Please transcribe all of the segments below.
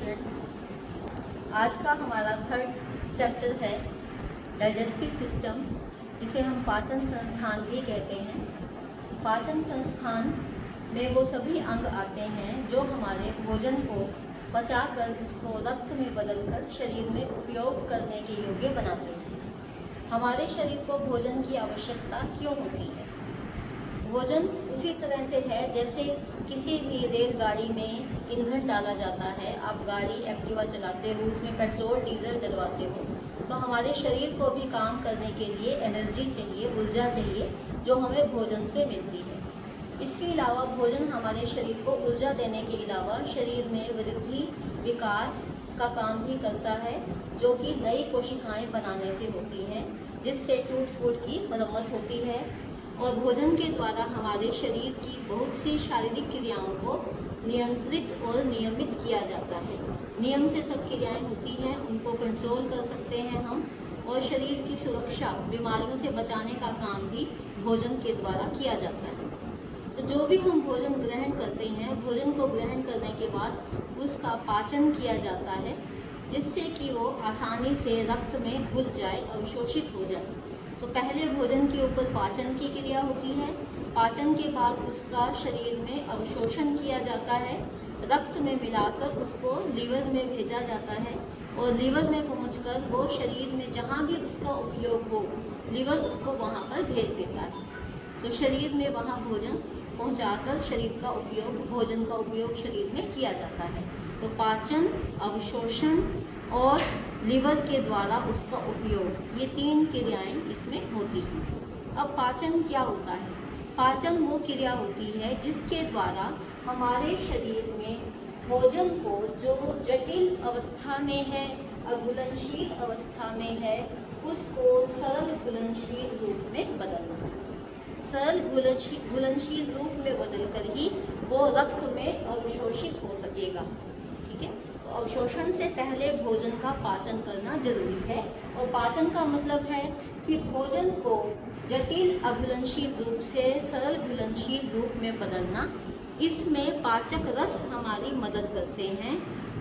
Students, आज का हमारा थर्ड चैप्टर है डाइजेस्टिव सिस्टम, जिसे हम पाचन संस्थान भी कहते हैं। पाचन संस्थान में वो सभी अंग आते हैं जो हमारे भोजन को पचाकर उसको रक्त में बदलकर शरीर में उपयोग करने के योग्य बनाते हैं। हमारे शरीर को भोजन की आवश्यकता क्यों होती है? भोजन उसी तरह से है जैसे किसी भी रेलगाड़ी में ईंधन डाला जाता है। आप गाड़ी एक्टिवा चलाते हो, उसमें पेट्रोल डीजल डलवाते हो, तो हमारे शरीर को भी काम करने के लिए एनर्जी चाहिए, ऊर्जा चाहिए, जो हमें भोजन से मिलती है। इसके अलावा भोजन हमारे शरीर को ऊर्जा देने के अलावा शरीर में वृद्धि विकास का काम भी करता है, जो कि नई कोशिकाएं बनाने से होती हैं, जिससे टूट फूट की मरम्मत होती है। और भोजन के द्वारा हमारे शरीर की बहुत सी शारीरिक क्रियाओं को नियंत्रित और नियमित किया जाता है। नियम से सब क्रियाएं होती हैं, उनको कंट्रोल कर सकते हैं हम, और शरीर की सुरक्षा, बीमारियों से बचाने का काम भी भोजन के द्वारा किया जाता है। तो जो भी हम भोजन ग्रहण करते हैं, भोजन को ग्रहण करने के बाद उसका पाचन किया जाता है, जिससे कि वो आसानी से रक्त में घुल जाए, अवशोषित हो जाए। तो पहले भोजन के ऊपर पाचन की क्रिया होती है, पाचन के बाद उसका शरीर में अवशोषण किया जाता है, रक्त में मिलाकर उसको लीवर में भेजा जाता है, और लीवर में पहुंचकर वो शरीर में जहाँ भी उसका उपयोग हो, लीवर उसको वहाँ पर भेज देता है। तो शरीर में वहाँ भोजन पहुँचाकर शरीर का उपयोग, भोजन का उपयोग शरीर में किया जाता है। तो पाचन, अवशोषण और लीवर के द्वारा उसका उपयोग, ये तीन क्रियाएं इसमें होती हैं। अब पाचन क्या होता है? पाचन वो क्रिया होती है जिसके द्वारा हमारे शरीर में भोजन को, जो जटिल अवस्था में है, अघुलनशील अवस्था में है, उसको सरल घुलनशील रूप में बदलना। सरल घुलनशील रूप में बदलकर ही वो रक्त में अवशोषित हो सकेगा। ठीक है, तो अवशोषण से पहले भोजन का पाचन करना जरूरी है। और पाचन का मतलब है कि भोजन को जटिल अघुलनशील रूप से सरल घुलनशील रूप में बदलना। इसमें पाचक रस हमारी मदद करते हैं,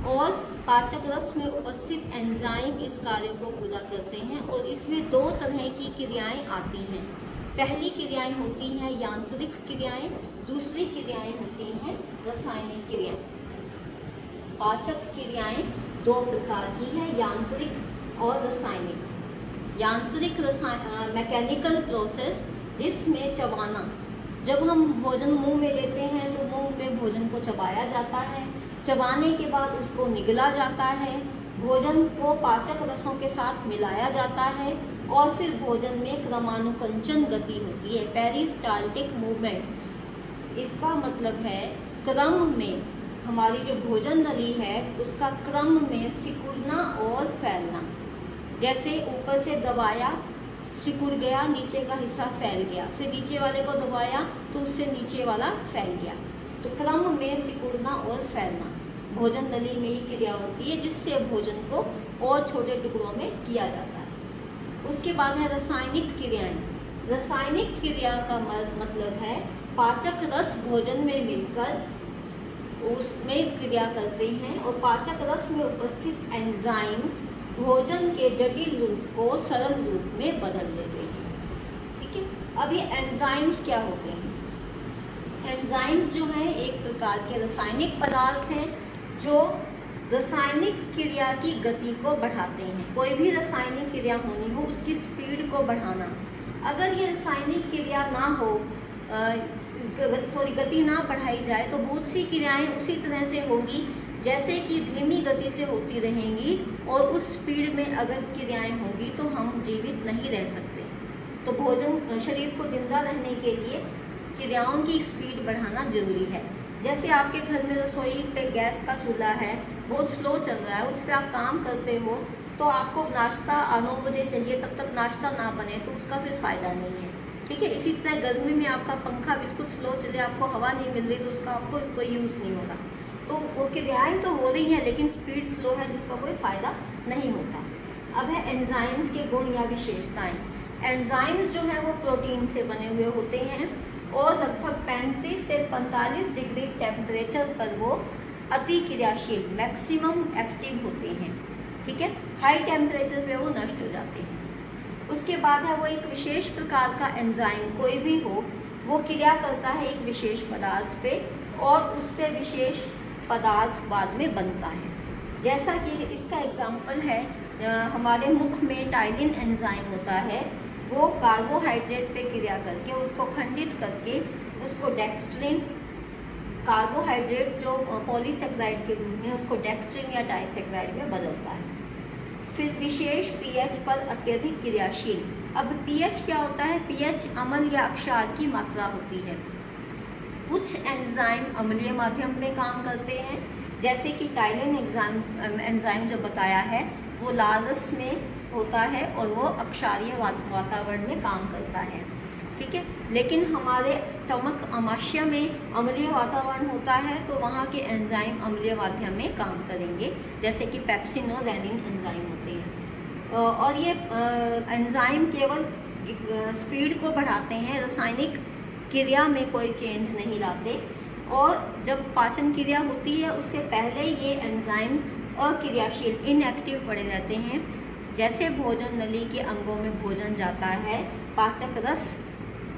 और पाचक रस में उपस्थित एंजाइम इस कार्य को पूरा करते हैं। और इसमें दो तरह की क्रियाएं आती हैं। पहली क्रियाएं होती हैं यांत्रिक क्रियाएं, दूसरी क्रियाएं होती हैं रासायनिक क्रियाएं। पाचक क्रियाएं दो प्रकार की हैं, यांत्रिक और रासायनिक। यांत्रिक मैकेनिकल प्रोसेस, जिसमें चबाना, जब हम भोजन मुंह में लेते हैं तो मुंह में भोजन को चबाया जाता है, चबाने के बाद उसको निगला जाता है, भोजन को पाचक रसों के साथ मिलाया जाता है, और फिर भोजन में क्रमानुकंचन गति होती है, पेरिस्टाल्टिक मूवमेंट। इसका मतलब है क्रम में हमारी जो भोजन नली है उसका क्रम में सिकुड़ना और फैलना। जैसे ऊपर से दबाया, सिकुड़ गया, नीचे का हिस्सा फैल गया, फिर नीचे वाले को दबाया तो उससे नीचे वाला फैल गया। तो क्रम में सिकुड़ना और फैलना भोजन नली में ही क्रिया होती है, जिससे भोजन को और छोटे टुकड़ों में किया जाता है। उसके बाद है रासायनिक क्रियाएं। रासायनिक क्रिया का मतलब है पाचक रस भोजन में मिलकर उसमें क्रिया करते हैं, और पाचक रस में उपस्थित एंजाइम भोजन के जटिल रूप को सरल रूप में बदल देते हैं। ठीक है, अब ये एंजाइम्स क्या होते हैं? एंजाइम्स जो हैं एक प्रकार के रासायनिक पदार्थ हैं, जो रासायनिक क्रिया की गति को बढ़ाते हैं। कोई भी रासायनिक क्रिया होनी हो, उसकी स्पीड को बढ़ाना। अगर ये रासायनिक क्रिया ना हो, गति ना बढ़ाई जाए, तो बहुत सी क्रियाएं उसी तरह से होगी जैसे कि धीमी गति से होती रहेंगी, और उस स्पीड में अगर क्रियाएं होंगी तो हम जीवित नहीं रह सकते। तो भोजन, शरीर को जिंदा रहने के लिए क्रियाओं की स्पीड बढ़ाना जरूरी है। जैसे आपके घर में रसोई पे गैस का चूल्हा है, बहुत स्लो चल रहा है, उस पर आप काम करते हो, तो आपको नाश्ता 9 बजे चाहिए, तब तक नाश्ता ना बने तो उसका फिर फ़ायदा नहीं है। ठीक है, इसी तरह गर्मी में आपका पंखा बिल्कुल स्लो चले, आपको हवा नहीं मिल रही, तो उसका आपको कोई यूज़ नहीं हो रहा। तो वो क्रियाएं तो हो रही हैं, लेकिन स्पीड स्लो है, जिसका कोई फ़ायदा नहीं होता। अब है एंजाइम्स के गुण या विशेषताएं। एंजाइम्स जो है वो प्रोटीन से बने हुए होते हैं, और लगभग 35 से 45 डिग्री टेम्परेचर पर वो अति क्रियाशील मैक्सिमम एक्टिव होते हैं, ठीक है, हाई टेम्परेचर पे वो नष्ट हो जाते हैं। उसके बाद है वो एक विशेष प्रकार का एंजाइम कोई भी हो, वो क्रिया करता है एक विशेष पदार्थ पे और उससे विशेष पदार्थ बाद में बनता है। जैसा कि इसका एग्जाम्पल है हमारे मुख में टाइलिन एंजाइम होता है, वो कार्बोहाइड्रेट पे क्रिया करके उसको खंडित करके उसको डेक्स्ट्रिन, कार्बोहाइड्रेट जो पॉलीसेक्राइड के रूप में, उसको डेक्स्ट्रिन या डाइसेक्राइड में बदलता है। फिर विशेष पीएच पर अत्यधिक क्रियाशील। अब पीएच क्या होता है? पीएच अम्ल या अक्षार की मात्रा होती है। कुछ एंजाइम अम्लीय माध्यम में काम करते हैं, जैसे कि टाइलिन एंजाइम जो बताया है वो लाल रस में होता है और वो अक्षारीय वातावरण में काम करता है, ठीक है। लेकिन हमारे स्टमक आमाशय में अम्लीय वातावरण होता है तो वहाँ के एंजाइम अम्लीय माध्यम में काम करेंगे, जैसे कि पेप्सिन और रेनिन एंजाइम होते हैं। और ये एंजाइम केवल स्पीड को बढ़ाते हैं, रासायनिक क्रिया में कोई चेंज नहीं लाते। और जब पाचन क्रिया होती है उससे पहले ये एंजाइम अक्रियाशील इनएक्टिव पड़े रहते हैं। जैसे भोजन नली के अंगों में भोजन जाता है, पाचक रस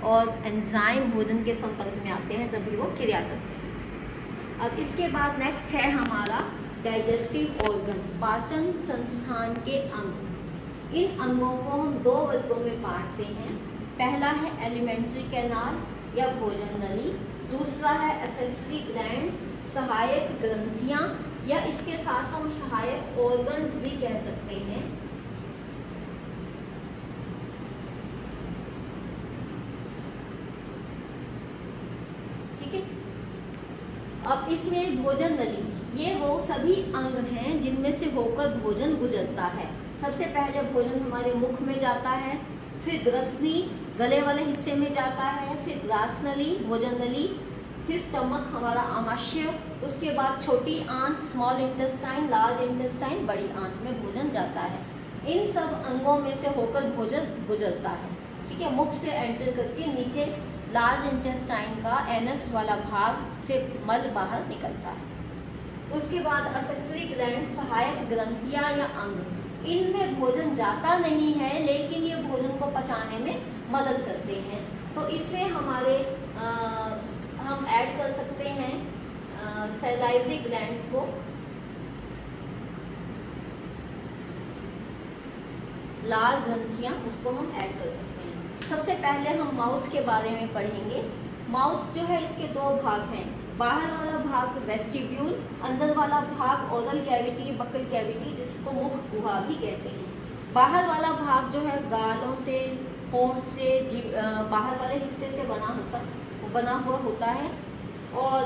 और एंजाइम भोजन के संपर्क में आते हैं तभी वो क्रिया करते हैं। अब इसके बाद नेक्स्ट है हमारा डाइजेस्टिव ऑर्गन, पाचन संस्थान के अंग। इन अंगों को हम दो वर्गों में बांटते हैं। पहला है एलिमेंट्री कैनाल या भोजन नली, दूसरा है एसेसरी ग्लैंड्स, सहायक ग्रंथियां, या इसके साथ हम सहायक ऑर्गन्स भी कह सकते हैं। ठीक है। अब इसमें भोजन नली, ये वो सभी अंग हैं जिनमें से होकर भोजन गुजरता है। सबसे पहले भोजन हमारे मुख में जाता है, फिर ग्रसनी गले वाले हिस्से में जाता है, फिर ग्रास नली भोजन नली, फिर स्टमक हमारा आमाशय, उसके बाद छोटी आंत स्मॉल इंटेस्टाइन, लार्ज इंटेस्टाइन बड़ी आंत में भोजन जाता है। इन सब अंगों में से होकर भोजन गुजरता है, ठीक है। मुख से एंटर करके नीचे लार्ज इंटेस्टाइन का एनस वाला भाग से मल बाहर निकलता है। उसके बाद एसेसरी ग्लैंड सहायक ग्रंथियां या अंग, इनमें भोजन जाता नहीं है लेकिन ये भोजन को पचाने में मदद करते हैं। तो इसमें हमारे हम ऐड कर सकते हैं सैलाइवरी ग्लैंड्स को, लाल ग्रंथियां, उसको हम ऐड कर सकते हैं। सबसे पहले हम माउथ के बारे में पढ़ेंगे। माउथ जो है इसके दो भाग हैं, बाहर वाला भाग वेस्टिब्यूल, अंदर वाला भाग ओरल कैविटी, बकल कैविटी, जिसको मुख गुहा भी कहते हैं। बाहर वाला भाग जो है गालों से, होंठ से, बाहर वाले हिस्से से बना हुआ होता है। और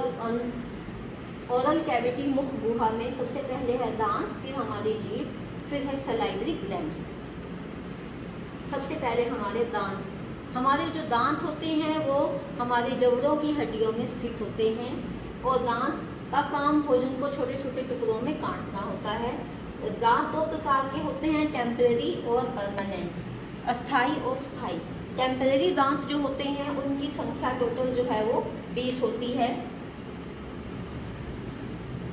ओरल कैविटी मुख गुहा में सबसे पहले है दांत, फिर हमारी जीभ, फिर है सलाइवरी ग्लैंड्स। सबसे पहले हमारे दांत, हमारे जो दांत होते हैं वो हमारी जबड़ों की हड्डियों में स्थित होते हैं और दांत का काम भोजन को छोटे छोटे टुकड़ों में काटना होता है। दांत दो प्रकार के होते हैं, टेम्परेरी और परमानेंट, अस्थाई और स्थाई। टेम्परेरी दांत जो होते हैं उनकी संख्या टोटल जो है वो 20 होती है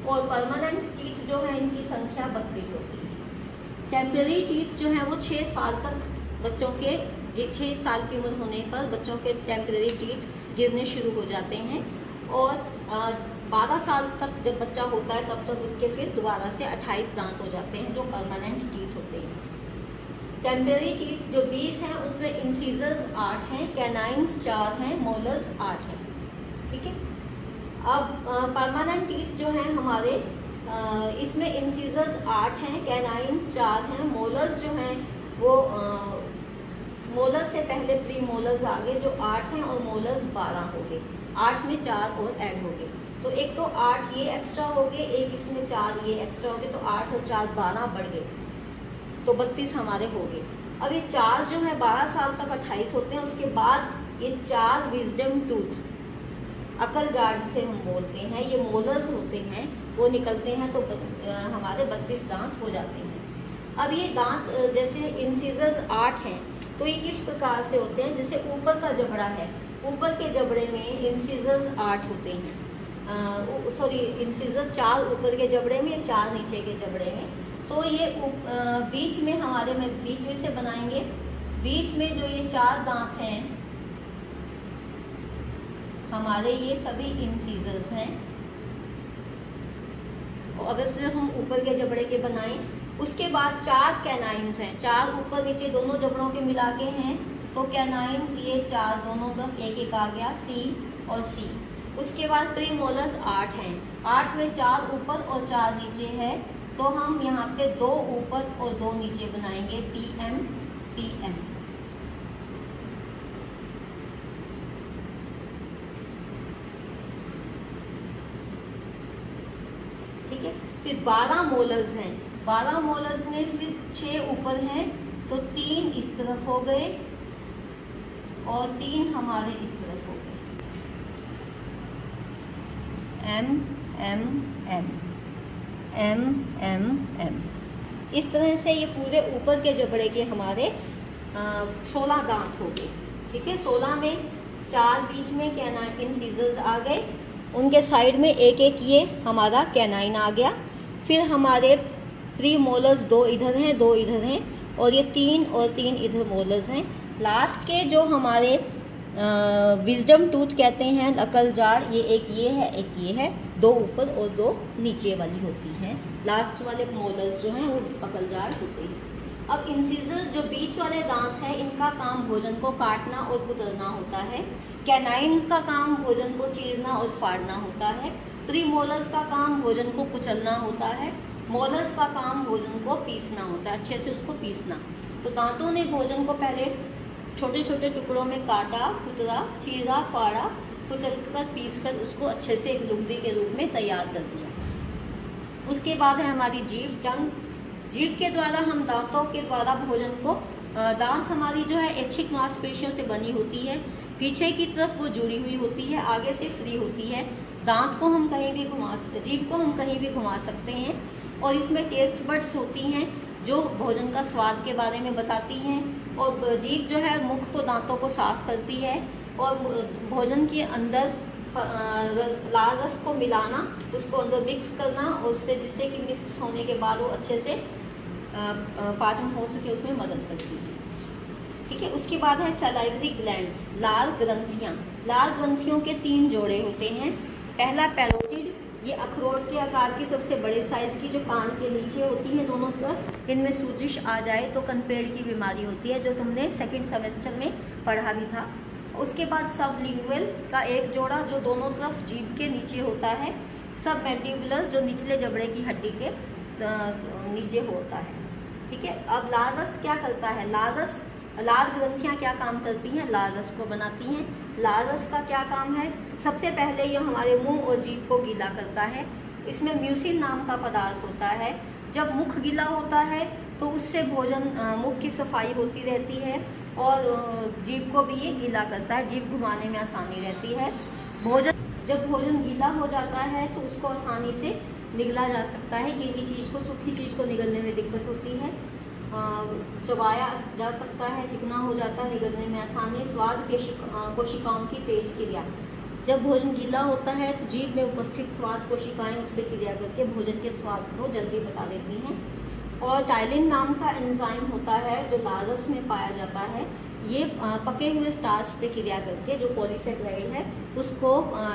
और परमानेंट टीथ जो है इनकी संख्या 32 होती है। टेम्परेरी टीथ जो है वो 6 साल तक बच्चों के 6 साल की उम्र होने पर बच्चों के टेम्परेरी टीथ गिरने शुरू हो जाते हैं और 12 साल तक जब बच्चा होता है तब तक उसके फिर दोबारा से 28 दांत हो जाते हैं जो परमानेंट टीथ होते हैं। टेम्परेरी टीथ जो 20 हैं उसमें इंसीजर्स 8 हैं, कैनाइन्स 4 हैं, मोलर्स 8 हैं, ठीक है। अब परमानेंट टीथ जो हैं हमारे इसमें इंसीजर्स 8 हैं, कैनाइन्स 4 हैं, मोलर्स जो हैं वो मोलर्स से पहले प्री मोलर्स आ गए जो 8 हैं और मोलर्स 12 हो गए, 8 में 4 और ऐड हो गए। तो एक तो 8 ये एक्स्ट्रा हो गए, एक इसमें 4 ये एक्स्ट्रा हो गए, तो 8 और 4 12 बढ़ गए, तो 32 हमारे हो गए। अब ये 4 जो है 12 साल तक 28 होते हैं। उसके बाद ये 4 विजडम टूथ, अकल जाड़ से हम बोलते हैं, ये मोलर्स होते हैं, वो निकलते हैं तो हमारे 32 दांत हो जाते हैं। अब ये दांत जैसे इंसीजर्स 8 हैं तो ये किस प्रकार से होते हैं, जैसे ऊपर का जबड़ा है, ऊपर के जबड़े में इंसीजर्स 8 होते हैं, इंसिजर 4 ऊपर के जबड़े में, 4 नीचे के जबड़े में। तो ये बीच में हमारे में बीच में से बनाएंगे। बीच में जो ये 4 दांत हैं हमारे, ये सभी इंसिजर्स हैं। और अगर सिर्फ हम ऊपर के जबड़े के बनाएं, उसके बाद 4 कैनाइन्स हैं, 4 ऊपर नीचे दोनों जबड़ों के मिला के हैं। तो कैनाइन्स ये 4 दोनों तरफ एक एक आ गया, C और C। उसके बाद प्रीमोलर्स 8 हैं, 8 में 4 ऊपर और 4 नीचे है। तो हम यहाँ पे 2 ऊपर और 2 नीचे बनाएंगे, PM PM। ठीक है, फिर 12 मोलर्स हैं, 12 मोलर्स में फिर 6 ऊपर हैं, तो 3 इस तरफ हो गए और 3 हमारे इस तरफ हो गए, M M M M M M। इस तरह से ये पूरे ऊपर के जबड़े के हमारे 16 दांत हो गए। ठीक है, 16 में 4 बीच में कैनाइन इंसिजर्स आ गए, उनके साइड में एक एक ये हमारा कैनाइन आ गया। फिर हमारे प्री मोलर्स 2 इधर हैं, 2 इधर हैं, और ये 3 और 3 इधर मोलर्स हैं। लास्ट के जो हमारे विजडम टूथ कहते हैं, अकल जाड़, ये एक ये है, एक ये है, 2 ऊपर और 2 नीचे वाली होती हैं। लास्ट वाले मोलर्स जो हैं वो अकल जाड़ होते हैं। अब इंसिजर जो बीच वाले दांत हैं, इनका काम भोजन को काटना और कुतरना होता है। कैनाइन्स का काम भोजन को चीरना और फाड़ना होता है। प्रीमोलर्स का काम भोजन को कुचलना होता है। मोलर्स का काम भोजन को पीसना होता है, अच्छे से उसको पीसना। तो दांतों ने भोजन को पहले छोटे छोटे टुकड़ों में काटा, कुतरा, चीरा, फाड़ा, कुचल कर, पीस कर उसको अच्छे से एक लुगदी के रूप में तैयार कर दिया। उसके बाद है हमारी जीभ, टंग। जीभ के द्वारा हम दांतों के द्वारा भोजन को, दांत हमारी जो है ऐच्छिक मांसपेशियों से बनी होती है, पीछे की तरफ वो जुड़ी हुई होती है, आगे से फ्री होती है। दांत को हम कहीं भी घुमा, जीभ को हम कहीं भी घुमा सकते हैं। और इसमें टेस्ट बड्स होती हैं जो भोजन का स्वाद के बारे में बताती हैं। और जीभ जो है मुख को, दांतों को साफ करती है और भोजन के अंदर लाल रस को मिलाना, उसको अंदर मिक्स करना, और उससे जिससे कि मिक्स होने के बाद वो अच्छे से पाचन हो सके, उसमें मदद करती है। ठीक है, उसके बाद है सलाइवरी ग्लैंड्स, लाल ग्रंथियाँ। लाल ग्रंथियों के 3 जोड़े होते हैं। पहला पैरोटिड, ये अखरोट के आकार की सबसे बड़े साइज की, जो कान के नीचे होती है दोनों तरफ। इनमें सूजिश आ जाए तो कनपेड़ की बीमारी होती है, जो तुमने 2nd सेमेस्टर में पढ़ा भी था। उसके बाद सबलिंगुअल का एक जोड़ा, जो दोनों तरफ जीभ के नीचे होता है। सब मैंडिबुलर, जो निचले जबड़े की हड्डी के नीचे होता है। ठीक है, अब लाल रस क्या करता है? लाल ग्रंथियाँ क्या काम करती हैं? लाल रस को बनाती हैं। लाल रस का क्या काम है? सबसे पहले ये हमारे मुंह और जीभ को गीला करता है। इसमें म्यूसिन नाम का पदार्थ होता है। जब मुख गीला होता है तो उससे मुख की सफाई होती रहती है, और जीभ को भी ये गीला करता है, जीभ घुमाने में आसानी रहती है। जब भोजन गीला हो जाता है तो उसको आसानी से निगला जा सकता है। गीली चीज़ को, सूखी चीज़ को निगलने में दिक्कत होती है। चबाया जा सकता है, चिकना हो जाता है, निगलने में आसानी। स्वाद कोशिकाओं की तेज क्रिया, जब भोजन गीला होता है तो जीभ में उपस्थित स्वाद कोशिकाएं उस पर क्रिया करके भोजन के स्वाद को जल्दी बता देती हैं। और टाइलिन नाम का एंजाइम होता है जो लाल रस में पाया जाता है। ये पके हुए स्टार्च पे क्रिया करके, जो पॉलीसैकेराइड है, उसको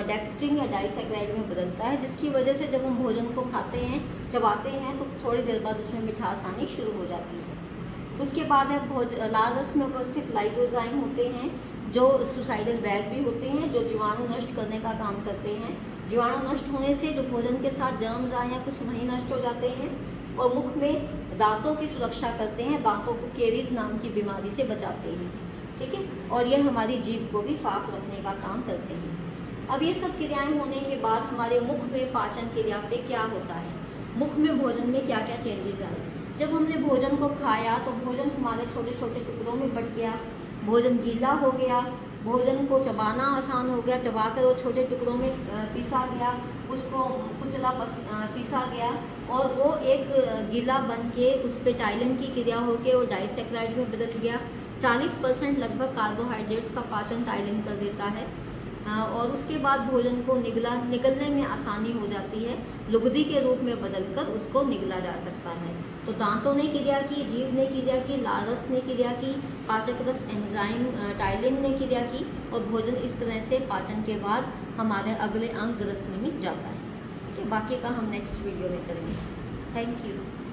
डेक्स्ट्रिन या डाइसैकेराइड में बदलता है, जिसकी वजह से जब हम भोजन को खाते हैं, चबाते हैं, तो थोड़ी देर बाद उसमें मिठास आनी शुरू हो जाती है। उसके बाद है लाल रस में उपस्थित लाइसोजाइम होते हैं, जो सुसाइडल बैग भी होते हैं, जो जीवाणु नष्ट करने का काम करते हैं। जीवाणु नष्ट होने से जो भोजन के साथ जर्म्स आए हैं, कुछ वहीं नष्ट हो जाते हैं, और मुख में दांतों की सुरक्षा करते हैं, दांतों को केरीज नाम की बीमारी से बचाते हैं। ठीक है, और ये हमारी जीभ को भी साफ रखने का काम करते हैं। अब ये सब क्रियाएं होने के बाद हमारे मुख में पाचन क्रिया पे क्या होता है, मुख में भोजन में क्या क्या चेंजेस आए। जब हमने भोजन को खाया तो भोजन हमारे छोटे छोटे टुकड़ों में बट गया, भोजन गीला हो गया, भोजन को चबाना आसान हो गया, चबाकर वो छोटे टुकड़ों में पीसा गया, उसको कुचला पीसा गया, और वो एक गीला बन के उस पर टाइलिन की क्रिया होकर वो डाइसैकेराइड में बदल गया। 40% लगभग कार्बोहाइड्रेट्स का पाचन टाइलिन कर देता है। और उसके बाद भोजन को निगलने में आसानी हो जाती है, लुगदी के रूप में बदलकर उसको निगला जा सकता है। तो दांतों ने क्रिया की, जीभ ने क्रिया की, लारस ने क्रिया की, पाचक रस एंजाइम टाइलिन ने क्रिया की, और भोजन इस तरह से पाचन के बाद हमारे अगले अंग ग्रसनी में जाता है। ठीक है, बाकी का हम नेक्स्ट वीडियो में करेंगे। Thank you.